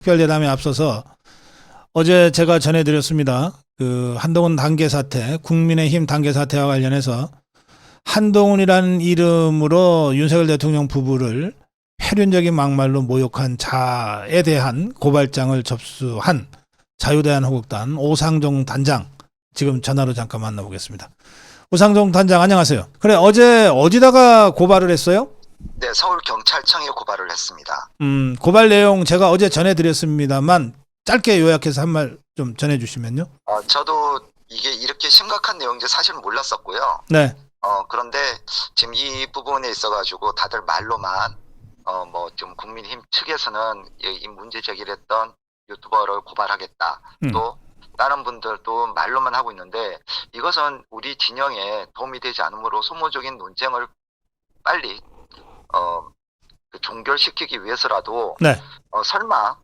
특별대담에 앞서서 어제 제가 전해드렸습니다. 그 한동훈 단계 사태, 국민의힘 단계 사태와 관련해서 한동훈이라는 이름으로 윤석열 대통령 부부를 폐륜적인 막말로 모욕한 자에 대한 고발장을 접수한 자유대한민국당 오상종 단장, 지금 전화로 잠깐 만나보겠습니다. 오상종 단장, 안녕하세요. 그래, 어제 어디다가 고발을 했어요? 네, 서울경찰청에 고발을 했습니다. 고발 내용 제가 어제 전해드렸습니다만 짧게 요약해서 한 말 좀 전해주시면요. 저도 이게 이렇게 심각한 내용인지 사실 몰랐었고요. 네. 그런데 지금 이 부분에 있어가지고 다들 말로만 뭐 좀 국민힘 측에서는 이 문제 제기를 했던 유튜버를 고발하겠다. 또 다른 분들도 말로만 하고 있는데 이것은 우리 진영에 도움이 되지 않으므로 소모적인 논쟁을 빨리 종결시키기 위해서라도 네. 설마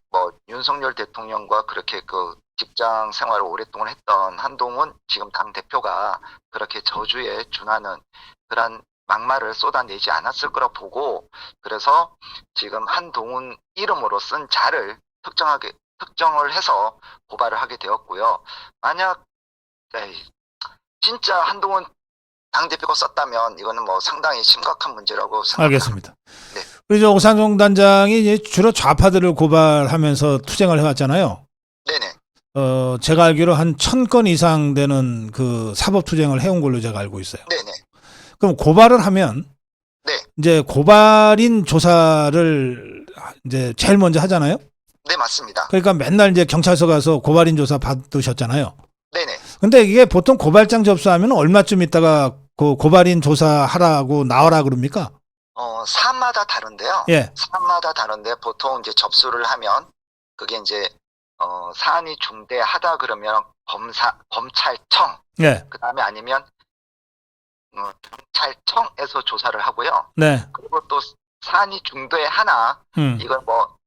뭐 윤석열 대통령과 그렇게 그 직장 생활을 오랫동안 했던 한동훈 지금 당 대표가 그렇게 저주에 준하는 그런 막말을 쏟아내지 않았을 거라 보고, 그래서 지금 한동훈 이름으로 쓴 자를 특정을 해서 고발을 하게 되었고요. 만약 진짜 한동훈 당대표가 썼다면 이거는 뭐 상당히 심각한 문제라고 생각합니다. 알겠습니다. 네. 우리 저 오상종 단장이 이제 주로 좌파들을 고발하면서 투쟁을 해왔잖아요. 네네. 제가 알기로 한 1000건 이상 되는 그 사법 투쟁을 해온 걸로 제가 알고 있어요. 네네. 그럼 고발을 하면 네. 이제 고발인 조사를 이제 제일 먼저 하잖아요. 네, 맞습니다. 그러니까 맨날 이제 경찰서 가서 고발인 조사 받으셨잖아요. 네네. 근데 이게 보통 고발장 접수하면 얼마쯤 있다가 그 고발인 조사하라고 나와라 그럽니까? 사안마다 다른데요. 예. 사안마다 다른데 보통 이제 접수를 하면 그게 이제 사안이 중대하다 그러면 검찰청, 예. 그다음에 아니면 경찰청에서 조사를 하고요. 네. 그리고 또 사안이 중대하나 이걸 뭐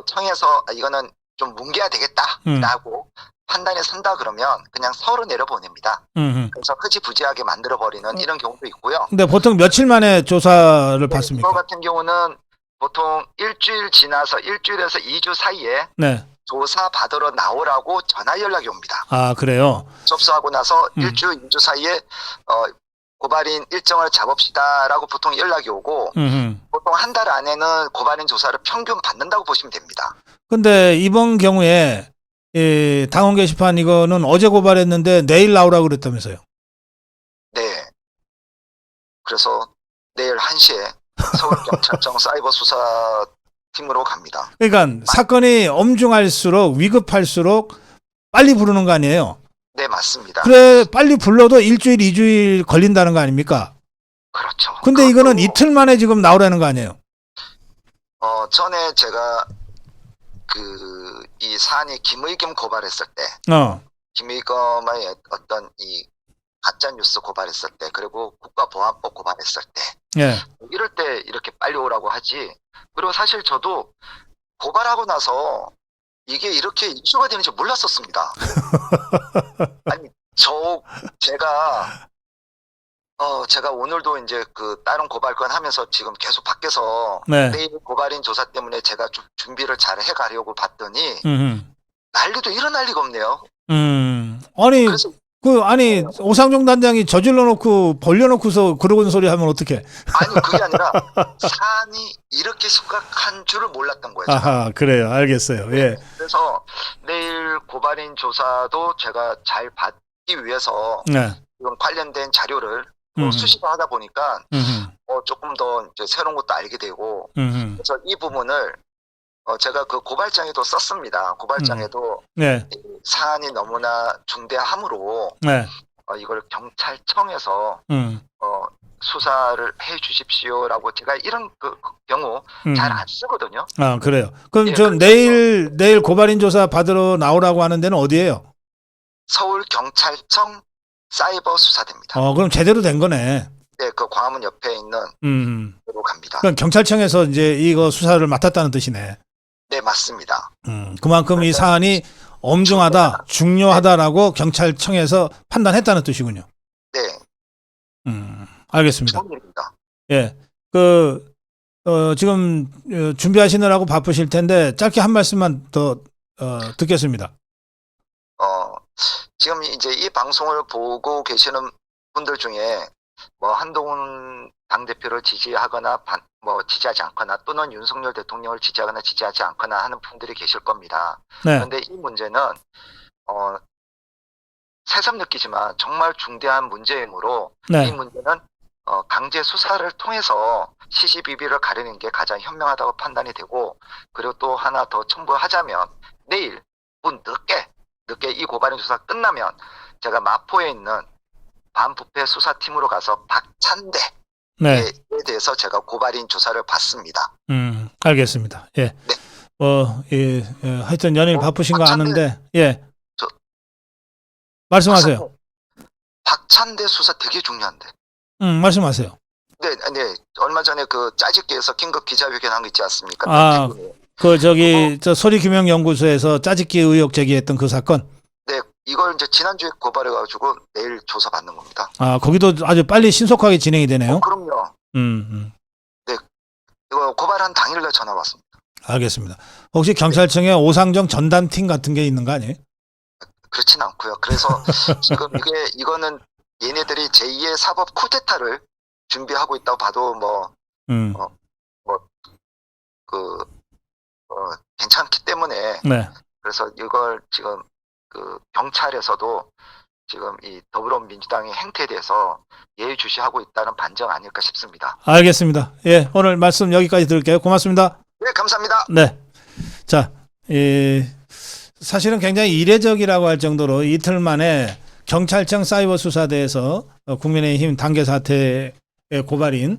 청에서 이거는 좀 뭉개야 되겠다라고 판단에 선다 그러면 그냥 서로 내려보냅니다. 그래서 흐지부지하게 만들어버리는 이런 경우도 있고요. 근데 보통 며칠 만에 조사를 받습니까? 이거 같은 경우는 보통 일주일 지나서 일주일에서 2주 사이에 네. 조사 받으러 나오라고 전화 연락이 옵니다. 아, 그래요? 접수하고 나서 일주, 2주 사이에 고발인 일정을 잡읍시다라고 보통 연락이 오고 보통 한 달 안에는 고발인 조사를 평균 받는다고 보시면 됩니다. 근데 이번 경우에 당원 게시판 이거는 어제 고발했는데 내일 나오라고 그랬다면서요? 네. 그래서 내일 1시에 서울경찰청 사이버 수사팀으로 갑니다. 그러니까 사건이 엄중할수록 위급할수록 빨리 부르는 거 아니에요? 네, 맞습니다. 그래, 빨리 불러도 일주일, 2주일 걸린다는 거 아닙니까? 그렇죠. 근데 이거는 이틀 만에 지금 나오라는 거 아니에요? 전에 제가 이 사안이 김의겸 고발했을 때, 김의겸의 어떤 이 가짜뉴스 고발했을 때, 그리고 국가보안법 고발했을 때, 예. 이럴 때 이렇게 빨리 오라고 하지. 그리고 사실 저도 고발하고 나서 이게 이렇게 이슈가 되는지 몰랐었습니다. 아니, 제가 오늘도 이제 그 다른 고발건 하면서 지금 계속 밖에서 네. 내일 고발인 조사 때문에 제가 좀 준비를 잘 해가려고 봤더니 난리도 일어날 리가 없네요. 아니, 그래서 오상종 단장이 저질러 놓고 벌려놓고서 그러는 소리 하면 어떡해? 아니, 그게 아니라 사안이 이렇게 심각한 줄을 몰랐던 거예요. 제가. 아하, 그래요. 알겠어요. 예. 그래서 내일 고발인 조사도 제가 잘 받기 위해서 네. 지금 관련된 자료를 수집을 하다 보니까 조금 더 이제 새로운 것도 알게 되고, 그래서 이 부분을 제가 그 고발장에도 썼습니다. 고발장에도 네. 사안이 너무나 중대하므로 네. 이걸 경찰청에서 수사를 해 주십시오라고 제가 이런 그 경우 잘 안 쓰거든요. 아, 그래요. 그럼 예, 저 내일 고발인 조사 받으러 나오라고 하는 데는 어디예요? 서울경찰청 사이버 수사대입니다. 그럼 제대로 된 거네. 네, 그 광화문 옆에 있는 데로 갑니다. 그럼 경찰청에서 이제 이거 수사를 맡았다는 뜻이네. 네, 맞습니다. 그만큼 이 사안이 엄중하다, 중요하다라고 경찰청에서 판단했다는 뜻이군요. 네. 알겠습니다. 좋은 일입니다. 예. 지금 준비하시느라고 바쁘실 텐데 짧게 한 말씀만 더 듣겠습니다. 지금 이제 이 방송을 보고 계시는 분들 중에 뭐 한동훈 당대표를 지지하거나 뭐 지지하지 않거나 또는 윤석열 대통령을 지지하거나 지지하지 않거나 하는 분들이 계실 겁니다. 네. 그런데 이 문제는 새삼 느끼지만 정말 중대한 문제이므로 네. 이 문제는 강제 수사를 통해서 시시비비를 가리는 게 가장 현명하다고 판단이 되고, 그리고 또 하나 더 첨부하자면 내일 늦게 이 고발인 조사 끝나면 제가 마포에 있는 반부패 수사팀으로 가서 박찬대에 네. 대해서 제가 고발인 조사를 받습니다. 알겠습니다. 예. 네. 하여튼 연일 바쁘신 거 박찬대, 아는데, 예. 저- 말씀하세요. 박찬대 수사 되게 중요한데. 말씀하세요. 네. 얼마 전에 그 짜집기에서 긴급 기자회견 한 거 있지 않습니까? 아, 저 소리규명연구소에서 짜집기 의혹 제기했던 그 사건. 네, 이걸 이제 지난주에 고발해가지고 내일 조사 받는 겁니다. 아, 거기도 아주 빨리 신속하게 진행이 되네요. 그럼요. 이거 고발한 당일날 전화 왔습니다. 알겠습니다. 혹시 경찰청에 오상정 전담팀 같은 게 있는 거 아니에요? 그렇진 않고요. 그래서 지금 이거는 얘네들이 제2의 사법 쿠데타를 준비하고 있다고 봐도 괜찮기 때문에, 네. 그래서 이걸 지금 그 경찰에서도 지금 이 더불어민주당의 행태에 대해서 예의주시하고 있다는 반증 아닐까 싶습니다. 알겠습니다. 예, 오늘 말씀 여기까지 들을게요. 고맙습니다. 네, 감사합니다. 네. 자, 사실은 굉장히 이례적이라고 할 정도로 이틀 만에 경찰청 사이버 수사대에서 국민의힘 당계 사태의 고발인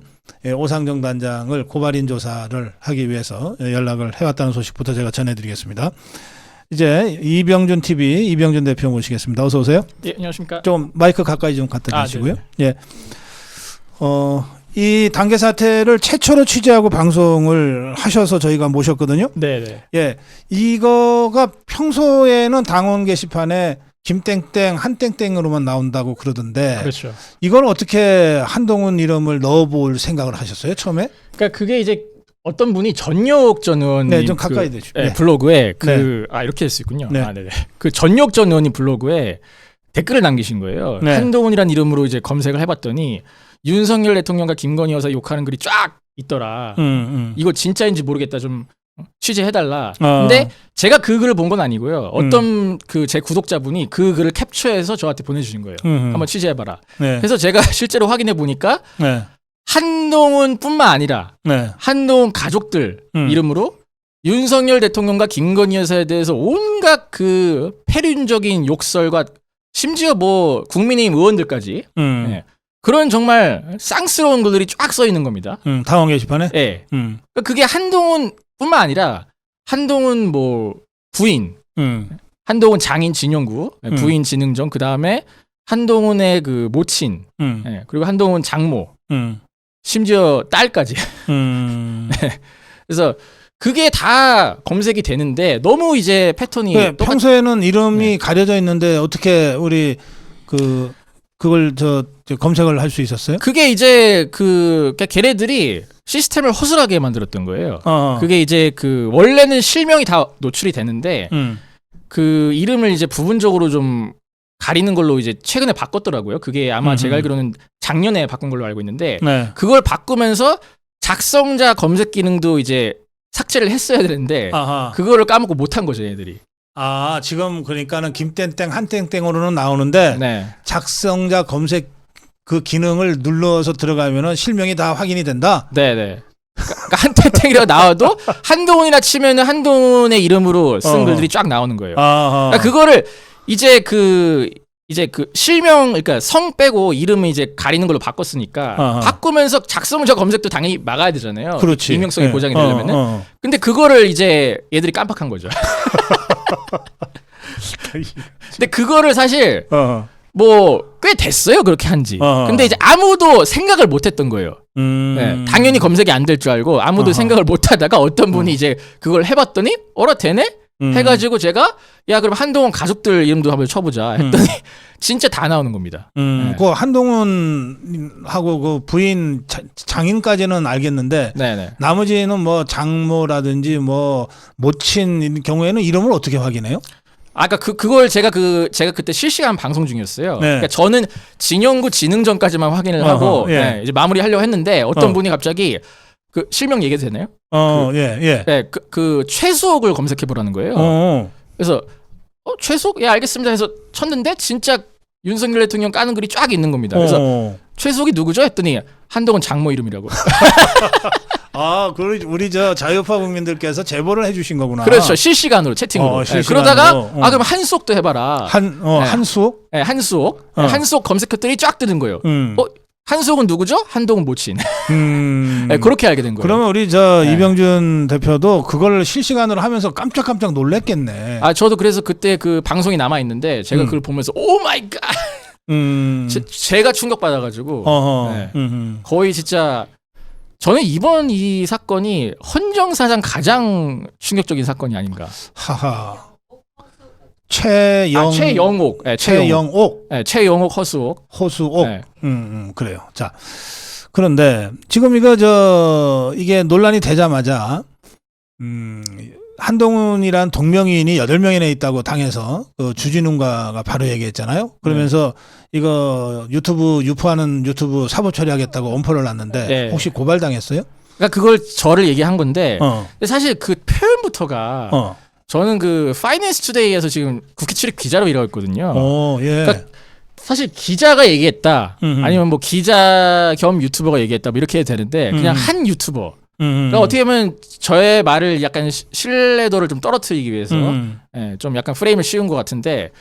오상정 단장을 고발인 조사를 하기 위해서 연락을 해왔다는 소식부터 제가 전해드리겠습니다. 이제 이병준 TV 이병준 대표 모시겠습니다. 어서 오세요. 예, 안녕하십니까. 좀 마이크 가까이 좀 갖다 주시고요. 네네. 예. 이 단계 사태를 최초로 취재하고 방송을 하셔서 저희가 모셨거든요. 네네. 예. 이거가 평소에는 당원 게시판에 김땡땡 한땡땡으로만 나온다고 그러던데 그렇죠. 이걸 어떻게 한동훈 이름을 넣어볼 생각을 하셨어요 처음에? 그러니까 그게 이제 어떤 분이 전역 전 의원님 네, 좀 가까이 대주시고. 네. 블로그에 이렇게 될 수 있군요. 네. 네네. 그 전역 전 의원님 블로그에 댓글을 남기신 거예요. 네. 한동훈이란 이름으로 이제 검색을 해봤더니 윤석열 대통령과 김건희 여사 욕하는 글이 쫙 있더라. 이거 진짜인지 모르겠다, 좀 취재해달라. 근데 제가 그 글을 본 건 아니고요. 어떤 그 제 구독자분이 그 글을 캡처해서 저한테 보내주신 거예요. 한번 취재해봐라. 네. 그래서 제가 실제로 확인해 보니까 네. 한동훈뿐만 아니라 네. 한동훈 가족들 이름으로 윤석열 대통령과 김건희 여사에 대해서 온갖 그 패륜적인 욕설과 심지어 뭐 국민의힘 의원들까지 네. 그런 정말 쌍스러운 글들이 쫙 써 있는 겁니다. 당원 게시판에? 네. 그러니까 그게 한동훈뿐만 아니라 한동훈 뭐 부인, 한동훈 장인 진영구, 부인 진흥정, 그 다음에 한동훈의 그 모친, 네. 그리고 한동훈 장모, 심지어 딸까지. 네. 그래서 그게 다 검색이 되는데 너무 이제 패턴이 네, 평소에는 이름이 가려져 있는데 어떻게 우리 그걸 검색을 할 수 있었어요? 그게 이제 그러니까 걔네들이 시스템을 허술하게 만들었던 거예요. 그게 이제 그 원래는 실명이 다 노출이 되는데 그 이름을 이제 부분적으로 좀 가리는 걸로 이제 최근에 바꿨더라고요. 그게 아마 제가 알기로는 작년에 바꾼 걸로 알고 있는데 네. 그걸 바꾸면서 작성자 검색 기능도 이제 삭제를 했어야 되는데 그거를 까먹고 못한 거죠, 얘들이. 아, 지금 그러니까는 김땡땡 한땡땡으로는 나오는데 네. 작성자 검색 그 기능을 눌러서 들어가면은 실명이 다 확인이 된다. 네네. 그러니까 한땡땡이라고 나와도 한동훈이라 치면은 한동훈의 이름으로 쓴 글들이 쫙 나오는 거예요. 그러니까 그거를 이제 그 실명, 그러니까 성 빼고 이름을 이제 가리는 걸로 바꿨으니까 바꾸면서 작성자 검색도 당연히 막아야 되잖아요. 그렇지. 익명성이 보장이 되려면은. 근데 그거를 이제 얘들이 깜빡한 거죠. 근데 그거를 사실 뭐 꽤 됐어요, 그렇게 한지. 근데 이제 아무도 생각을 못 했던 거예요. 네, 당연히 검색이 안 될 줄 알고 아무도 생각을 못 하다가 어떤 분이 이제 그걸 해봤더니 어라 되네? 해가지고 제가 야 그럼 한동훈 가족들 이름도 한번 쳐보자 했더니 진짜 다 나오는 겁니다. 네. 그 한동훈하고 그 부인 장인까지는 알겠는데 네네. 나머지는 뭐 장모라든지 뭐 모친 경우에는 이름을 어떻게 확인해요? 아까 그걸 제가 그때 실시간 방송 중이었어요. 네. 그러니까 저는 진영구 진흥전까지만 확인을 하고 예. 네, 이제 마무리하려고 했는데 어떤 분이 갑자기 그 실명 얘기해도 되나요? 예. 네, 그 최수옥을 검색해 보라는 거예요. 그래서 최수옥? 예, 알겠습니다 해서 쳤는데 진짜 윤석열 대통령 까는 글이 쫙 있는 겁니다. 그래서 최수옥이 누구죠? 했더니 한동훈 장모 이름이라고. 아, 우리 저 자유파 국민들께서 제보를 해주신 거구나. 그렇죠. 실시간으로 채팅으로. 실시간으로. 그러다가 그럼 한수옥도 해봐라. 한수옥? 네, 한수옥. 한수옥 검색했더니 쫙 뜨는 거예요. 한수옥은 누구죠? 한동훈 모친. 네, 그렇게 알게 된 거예요. 그러면 우리 이병준 대표도 그걸 실시간으로 하면서 깜짝깜짝 놀랬겠네. 아, 저도 그래서 그때 그 방송이 남아 있는데 제가 그걸 보면서 오 마이 갓. 제가 충격받아가지고 네. 거의 진짜 저는 이번 이 사건이 헌정사상 가장 충격적인 사건이 아닌가. 하하. 최영옥. 네, 최영옥. 네, 최영옥 허수옥. 호수옥. 네. 그래요. 자, 그런데 지금 이게 논란이 되자마자 한동훈이란 동명이인이 8명이나 있다고 당해서 주진웅가가 바로 얘기했잖아요. 그러면서 이거 유포하는 유튜브 사보 처리하겠다고 엄포를 놨는데 혹시 고발당했어요? 그러니까 그걸 저를 얘기한 건데 근데 사실 그 표현부터가 저는 그 파이낸스 투데이에서 지금 국회 출입 기자로 일하고 있거든요. 예. 그러니까 사실 기자가 얘기했다 아니면 뭐 기자 겸 유튜버가 얘기했다 뭐 이렇게 해도 되는데 그냥 한 유튜버 그러니까 어떻게 보면 저의 말을 약간 신뢰도를 좀 떨어뜨리기 위해서 좀 약간 프레임을 씌운 것 같은데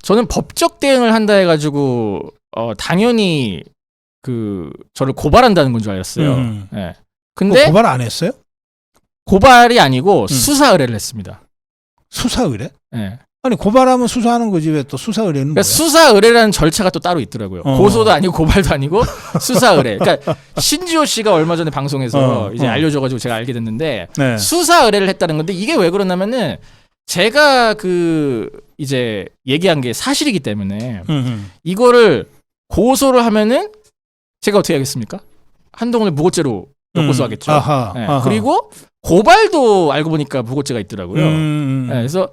저는 법적 대응을 한다 해가지고 당연히 저를 고발한다는 건 줄 알았어요. 근데 고발 안 했어요? 고발이 아니고 수사 의뢰를 했습니다. 수사 의뢰? 네. 아니 고발하면 수사하는 거지 왜 또 수사 의뢰는 그러니까 뭐야? 수사 의뢰라는 절차가 또 따로 있더라고요. 고소도 아니고 고발도 아니고 수사 의뢰. 그러니까 신지호 씨가 얼마 전에 방송에서 이제 알려줘가지고 제가 알게 됐는데 수사 의뢰를 했다는 건데 이게 왜 그러냐면은 제가 이제 얘기한 게 사실이기 때문에 이거를 고소를 하면은 제가 어떻게 하겠습니까? 한동훈을 무고죄로 고소하겠죠. 아하. 그리고 고발도 알고 보니까 무고죄가 있더라고요. 그래서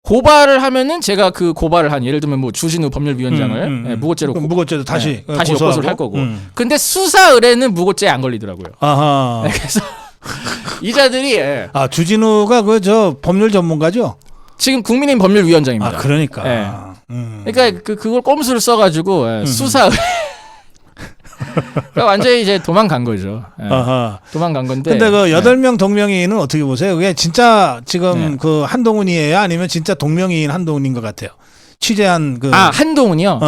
고발을 하면은 제가 그 고발을 한 예를 들면 뭐 주진우 법률위원장을 무고죄로 무고죄도 다시 고소를 할 거고. 근데 수사 의뢰는 무고죄에 안 걸리더라고요. 아하. 그래서 이자들이 주진우가 법률 전문가죠? 지금 국민의힘 법률위원장입니다. 그러니까. 그러니까 그걸 꼼수를 써가지고 수사 의뢰. 그러니까 완전히 이제 도망간 거죠. 도망간 건데. 근데 8명 동명이인은 어떻게 보세요? 그게 진짜 지금 그 한동훈이에요? 아니면 진짜 동명이인 한동훈인 것 같아요? 취재한 한동훈이요?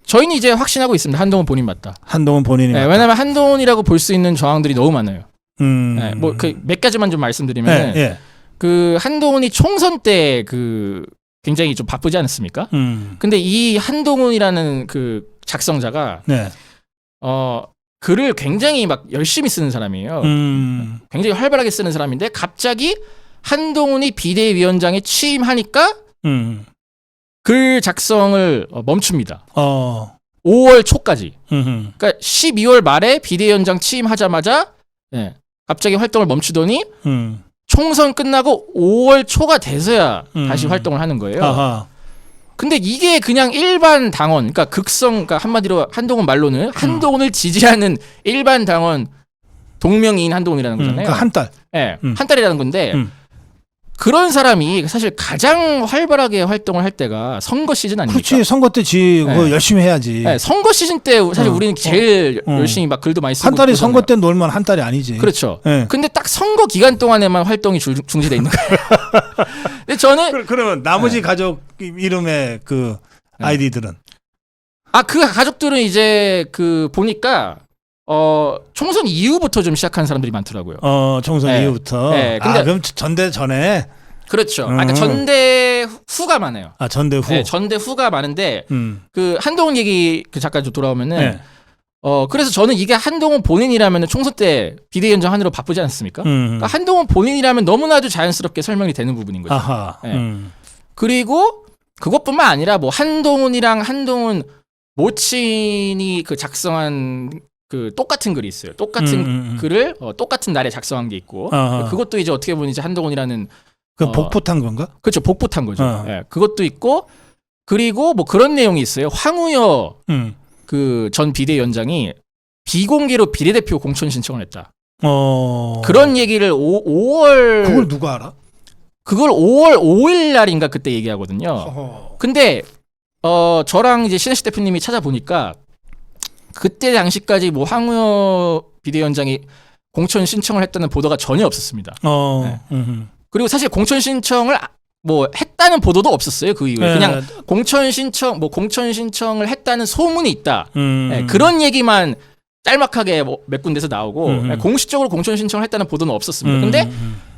저희는 이제 확신하고 있습니다. 한동훈 본인 맞다. 한동훈 본인이 맞다. 왜냐면 한동훈이라고 볼 수 있는 정황들이 너무 많아요. 뭐 몇 가지만 좀 말씀드리면 그 한동훈이 총선 때 굉장히 좀 바쁘지 않았습니까? 근데 이 한동훈이라는 작성자가 글을 굉장히 막 열심히 쓰는 사람이에요. 굉장히 활발하게 쓰는 사람인데 갑자기 한동훈이 비대위원장에 취임하니까 글 작성을 멈춥니다. 5월 초까지. 그러니까 12월 말에 비대위원장 취임하자마자 갑자기 활동을 멈추더니 총선 끝나고 5월 초가 돼서야 다시 활동을 하는 거예요. 아하. 근데 이게 그냥 일반 당원, 그러니까 그러니까 한마디로 한동훈 말로는 한동훈을 지지하는 일반 당원 동명이인 한동훈이라는 거잖아요. 한 달. 네, 한 달이라는 건데 그런 사람이 사실 가장 활발하게 활동을 할 때가 선거 시즌 아닙니까? 그렇지. 선거 때 열심히 해야지. 네, 선거 시즌 때 사실 우리는 제일 열심히 막 글도 많이 쓰고 한 달이 선거 때 놀면 한 달이 아니지. 그렇죠. 근데 딱 선거 기간 동안에만 활동이 중지돼 있는 거예요. 근데 저는 그러면 나머지 가족 이름의 아이디들은 그 가족들은 이제 보니까 총선 이후부터 좀 시작한 사람들이 많더라고요. 총선 이후부터. 근데 그럼 전대 전에. 그렇죠. 그러니까 전대 후가 많아요. 전대 후. 전대 후가 많은데 한동훈 얘기 잠깐 좀 돌아오면은 그래서 저는 이게 한동훈 본인이라면 총선 때 비대위원장 하느라 바쁘지 않습니까? 그러니까 한동훈 본인이라면 너무나도 자연스럽게 설명이 되는 부분인 거죠. 아하. 네. 그리고 그것뿐만 아니라 뭐 한동훈이랑 한동훈 모친이 그 작성한 그 똑같은 글이 있어요. 똑같은 글을 똑같은 날에 작성한 게 있고 그것도 이제 어떻게 보면 이제 한동훈이라는 그 복붙한 건가? 그렇죠. 복붙한 거죠. 예, 그것도 있고 그리고 뭐 그런 내용이 있어요. 황우여 그 전 비대위원장이 비공개로 비례대표 공천 신청을 했다. 그런 얘기를 5월 그걸 누가 알아? 그걸 5월 5일 날인가 그때 얘기하거든요. 근데 저랑 이제 신혜식 대표님이 찾아보니까 그때 당시까지 뭐 황우여 비대위원장이 공천 신청을 했다는 보도가 전혀 없었습니다. 네. 그리고 사실 공천 신청을 뭐 했다는 보도도 없었어요. 그 이후에 그냥 공천 신청을 했다는 소문이 있다. 네, 그런 얘기만 짤막하게 뭐 몇 군데서 나오고 공식적으로 공천 신청을 했다는 보도는 없었습니다. 근데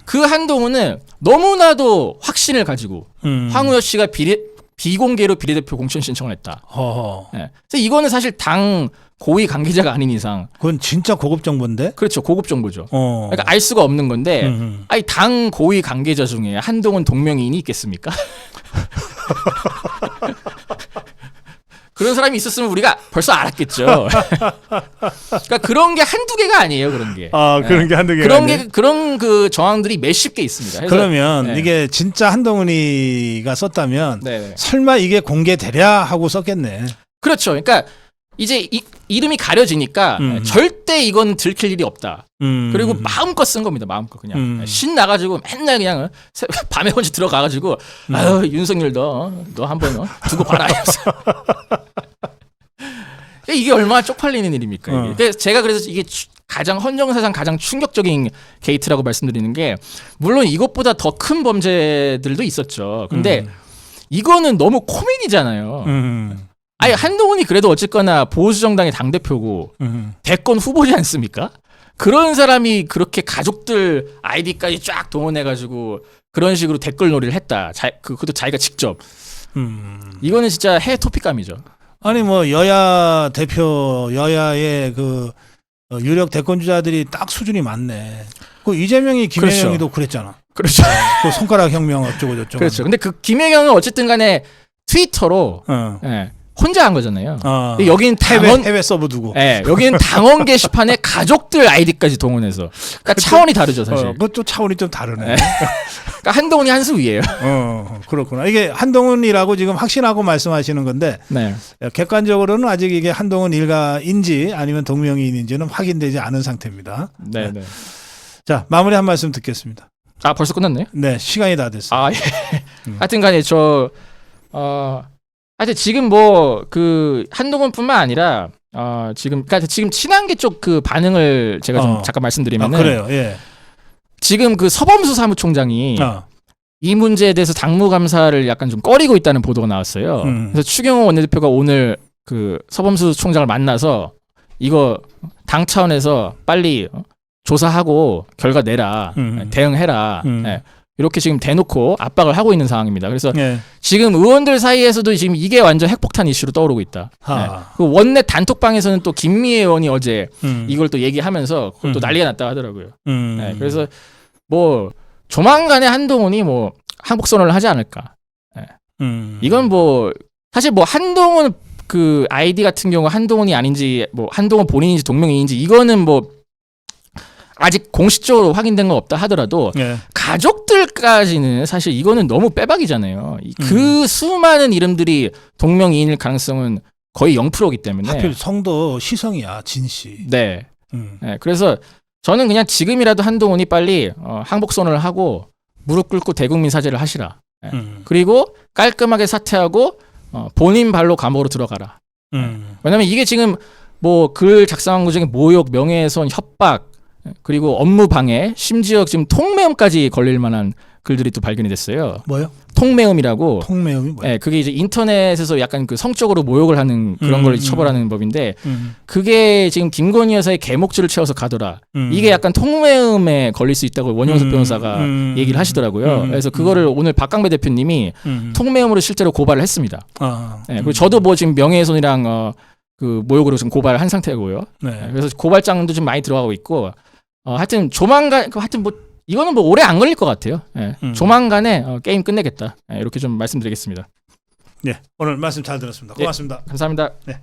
그 한동훈은 너무나도 확신을 가지고 황우여 씨가 비공개로 비례대표 공천 신청을 했다. 네. 그래서 이거는 사실 당 고위 관계자가 아닌 이상 그건 진짜 고급 정보인데? 그렇죠. 고급 정보죠. 그러니까 알 수가 없는 건데 아니 당 고위 관계자 중에 한동훈 동명이인이 있겠습니까? 그런 사람이 있었으면 우리가 벌써 알았겠죠. 그러니까 그런 게 한두 개가 아니에요. 그런 게. 그런 게 한두 개가 아니에요? 그런 그 정황들이 몇십 개 있습니다. 그래서, 그러면 이게 진짜 한동훈이가 썼다면 네네. 설마 이게 공개되랴 하고 썼겠네. 그렇죠. 그러니까 이제 이름이 가려지니까 절대 이건 들킬 일이 없다. 그리고 마음껏 쓴 겁니다. 마음껏 그냥 신 나가지고 맨날 그냥 밤에 혼자 들어가가지고 아유 윤석열 너 한번 두고 봐라. 이게 얼마나 쪽팔리는 일입니까? 이게. 그래서 이게 가장 헌정사상 가장 충격적인 게이트라고 말씀드리는 게 물론 이것보다 더 큰 범죄들도 있었죠. 근데 이거는 너무 코미디잖아요. 아니 한동훈이 그래도 어쨌거나 보수정당의 당대표고 대권 후보지 않습니까? 그런 사람이 그렇게 가족들 아이디까지 쫙 동원해가지고 그런 식으로 댓글놀이를 했다. 그것도 자기가 직접. 이거는 진짜 해외 토픽감이죠. 아니 뭐 여야 대표 여야의 그 유력 대권 주자들이 딱 수준이 맞네. 그 이재명이 김혜영이도 그랬잖아. 그렇죠. 그 손가락 혁명 어쩌고 저쩌고. 그렇죠. 근데 그 김혜경은 어쨌든 간에 트위터로 예, 혼자 한 거잖아요. 근데 여기는 해외 서버 두고. 예, 여기는 당원 게시판에 가족들 아이디까지 동원해서. 그러니까 차원이 다르죠, 사실. 그것도 차원이 좀 다르네. 예. 그러니까 한동훈이 한 수 위에요. 그렇구나. 이게 한동훈이라고 지금 확신하고 말씀하시는 건데 네. 객관적으로는 아직 이게 한동훈 일가인지 아니면 동명이인인지는 확인되지 않은 상태입니다. 네, 네. 자, 마무리 한 말씀 듣겠습니다. 아, 벌써 끝났네요? 네, 시간이 다 됐어요. 아, 예. 하여튼 간에 하여튼 지금 뭐 그 한동훈뿐만 아니라 그러니까 지금 친한계 쪽 그 반응을 제가 좀 잠깐 말씀드리면은 그래요. 예. 지금 그 서범수 사무총장이 이 문제에 대해서 당무감사를 약간 좀 꺼리고 있다는 보도가 나왔어요. 그래서 추경호 원내대표가 오늘 그 서범수 총장을 만나서 이거 당 차원에서 빨리 조사하고 결과 내라, 대응해라. 네. 이렇게 지금 대놓고 압박을 하고 있는 상황입니다. 그래서 지금 의원들 사이에서도 지금 이게 완전 핵폭탄 이슈로 떠오르고 있다. 네. 그 원내 단톡방에서는 또 김미애 의원이 어제 이걸 또 얘기하면서 그걸 또 난리가 났다 하더라고요. 네. 그래서 뭐 조만간에 한동훈이 뭐 항복 선언을 하지 않을까. 네. 이건 뭐 사실 뭐 한동훈 그 아이디 같은 경우 한동훈이 아닌지 뭐 한동훈 본인인지 동명이인지 이거는 뭐 아직 공식적으로 확인된 건 없다 하더라도 가족들까지는 사실 이거는 너무 빼박이잖아요. 그 수많은 이름들이 동명이인일 가능성은 거의 0%이기 때문에 하필 성도 시성이야 진씨. 네. 네. 그래서 저는 그냥 지금이라도 한동훈이 빨리 항복 선언을 하고 무릎 꿇고 대국민 사죄를 하시라. 네. 그리고 깔끔하게 사퇴하고 본인 발로 감옥으로 들어가라. 왜냐면 이게 지금 뭐 글 작성한 것 중에 모욕, 명예훼손, 협박 그리고 업무 방해, 심지어 지금 통매음까지 걸릴 만한 글들이 또 발견이 됐어요. 뭐요? 통매음이라고. 통매음이 뭐야? 네, 그게 이제 인터넷에서 약간 그 성적으로 모욕을 하는 그런 걸 처벌하는 법인데, 그게 지금 김건희 여사의 개목줄을 채워서 가더라. 이게 약간 통매음에 걸릴 수 있다고 원영석 변호사가 얘기를 하시더라고요. 그래서 그거를 오늘 박강배 대표님이 통매음으로 실제로 고발을 했습니다. 네, 그리고 저도 뭐 지금 명예훼손이랑 그 모욕으로 지금 고발한 상태고요. 네. 그래서 고발장도 좀 많이 들어가고 있고 하여튼 조만간 하여튼 뭐 이거는 뭐 오래 안 걸릴 것 같아요. 예. 조만간에 게임 끝내겠다. 이렇게 좀 말씀드리겠습니다. 네. 오늘 말씀 잘 들었습니다. 고맙습니다. 감사합니다. 네.